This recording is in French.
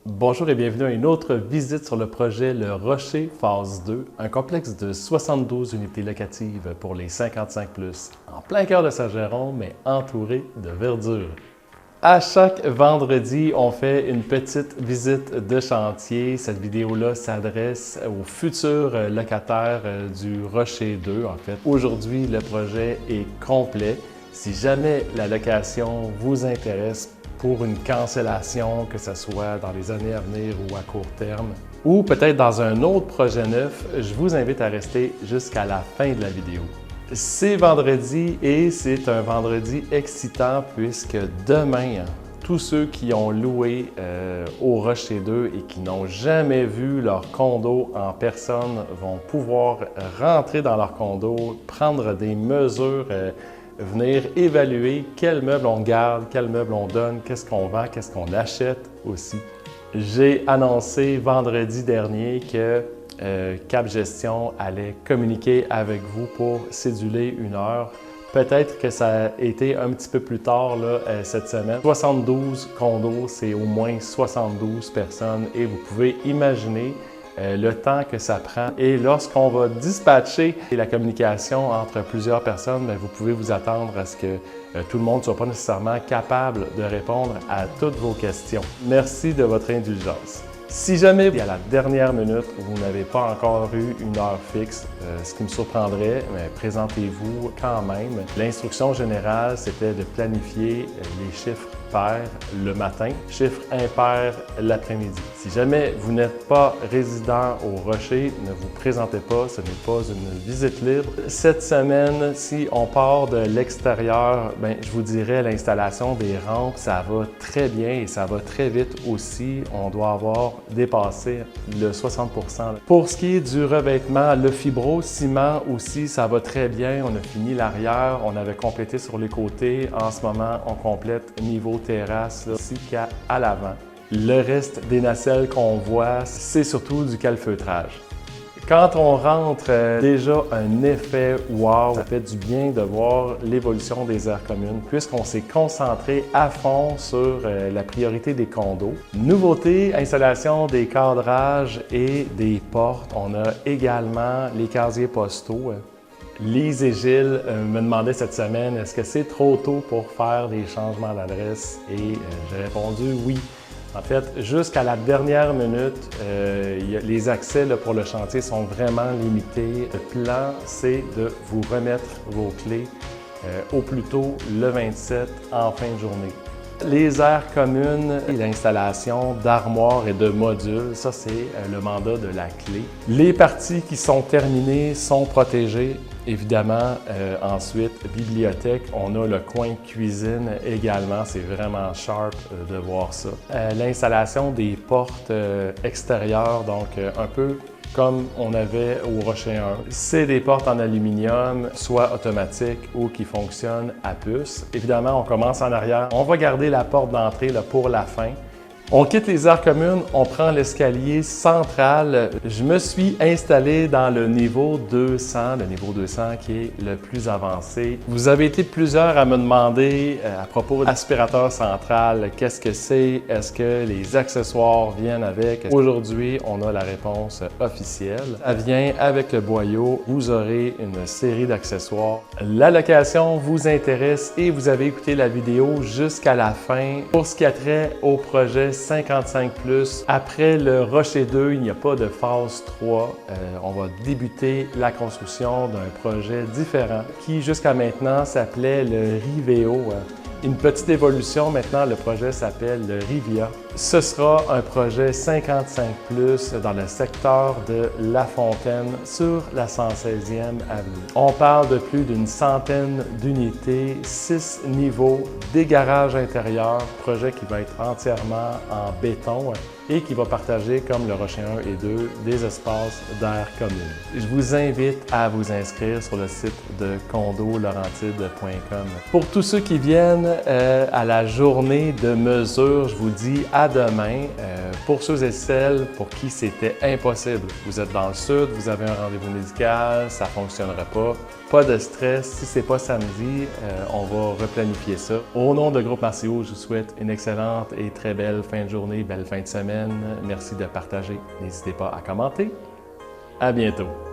Bonjour et bienvenue à une autre visite sur le projet Le Rocher Phase 2, un complexe de 72 unités locatives pour les 55+, en plein cœur de Saint-Jérôme, mais entouré de verdure. À chaque vendredi, on fait une petite visite de chantier. Cette vidéo-là s'adresse aux futurs locataires du Rocher 2. En fait, aujourd'hui, le projet est complet. Si jamais la location vous intéresse, pour une cancellation, que ce soit dans les années à venir ou à court terme, ou peut-être dans un autre projet neuf, je vous invite à rester jusqu'à la fin de la vidéo. C'est vendredi et c'est un vendredi excitant puisque demain, tous ceux qui ont loué au Rocher 2 et qui n'ont jamais vu leur condo en personne vont pouvoir rentrer dans leur condo, prendre des mesures, venir évaluer quels meubles on garde, quels meubles on donne, qu'est-ce qu'on vend, qu'est-ce qu'on achète aussi. J'ai annoncé vendredi dernier que Cap Gestion allait communiquer avec vous pour céduler une heure. Peut-être que ça a été un petit peu plus tard là, cette semaine. 72 condos, c'est au moins 72 personnes et vous pouvez imaginer le temps que ça prend. Et lorsqu'on va dispatcher la communication entre plusieurs personnes, bien, vous pouvez vous attendre à ce que tout le monde ne soit pas nécessairement capable de répondre à toutes vos questions. Merci de votre indulgence. Si jamais, à la dernière minute, vous n'avez pas encore eu une heure fixe, ce qui me surprendrait, mais présentez-vous quand même. L'instruction générale, c'était de planifier les chiffres pairs le matin, chiffres impairs l'après-midi. Si jamais vous n'êtes pas résident au Rocher, ne vous présentez pas, ce n'est pas une visite libre. Cette semaine, si on part de l'extérieur, bien, je vous dirais l'installation des rampes, ça va très bien et ça va très vite aussi. On doit avoir dépassé le 60%. Pour ce qui est du revêtement, le fibro-ciment aussi, ça va très bien. On a fini l'arrière, on avait complété sur les côtés. En ce moment, on complète niveau terrasse, là, ainsi qu'à l'avant. Le reste des nacelles qu'on voit, c'est surtout du calfeutrage. Quand on rentre, déjà un effet wow, ça fait du bien de voir l'évolution des aires communes puisqu'on s'est concentré à fond sur la priorité des condos. Nouveauté, installation des cadrages et des portes. On a également les casiers postaux. Lise et Gilles me demandaient cette semaine, est-ce que c'est trop tôt pour faire des changements d'adresse? Et j'ai répondu oui. En fait, jusqu'à la dernière minute, les accès là, pour le chantier sont vraiment limités. Le plan, c'est de vous remettre vos clés au plus tôt le 27 en fin de journée. Les aires communes et l'installation d'armoires et de modules, ça c'est le mandat de la clé. Les parties qui sont terminées sont protégées. Évidemment, ensuite, bibliothèque, on a le coin cuisine également. C'est vraiment sharp de voir ça. L'installation des portes extérieures, donc un peu comme on avait au Rocher 1. C'est des portes en aluminium, soit automatiques ou qui fonctionnent à puce. Évidemment, on commence en arrière. On va garder la porte d'entrée pour la fin. On quitte les aires communes, on prend l'escalier central. Je me suis installé dans le niveau 200 qui est le plus avancé. Vous avez été plusieurs à me demander à propos de l'aspirateur central, qu'est-ce que c'est? Est-ce que les accessoires viennent avec? Aujourd'hui, on a la réponse officielle. Ça vient avec le boyau. Vous aurez une série d'accessoires. La location vous intéresse et vous avez écouté la vidéo jusqu'à la fin. Pour ce qui a trait au projet 55+. Après le Rocher 2, il n'y a pas de phase 3. On va débuter la construction d'un projet différent qui, jusqu'à maintenant, s'appelait le Riveo. Une petite évolution, maintenant, le projet s'appelle le Rivia. Ce sera un projet 55+ dans le secteur de La Fontaine sur la 116e avenue. On parle de plus d'une centaine d'unités, 6 niveaux, des garages intérieurs, projet qui va être entièrement en béton et qui va partager, comme le Rocher 1 et 2, des espaces d'air commune. Je vous invite à vous inscrire sur le site de condolaurentide.com. Pour tous ceux qui viennent à la journée de mesure, je vous dis à demain. Pour ceux et celles pour qui c'était impossible, vous êtes dans le sud, vous avez un rendez-vous médical, ça ne fonctionnera pas. Pas de stress, si ce n'est pas samedi, on va replanifier ça. Au nom de Groupe Marcio, je vous souhaite une excellente et très belle fin de journée, belle fin de semaine. prochaine. Merci de partager. N'hésitez pas à commenter. À bientôt.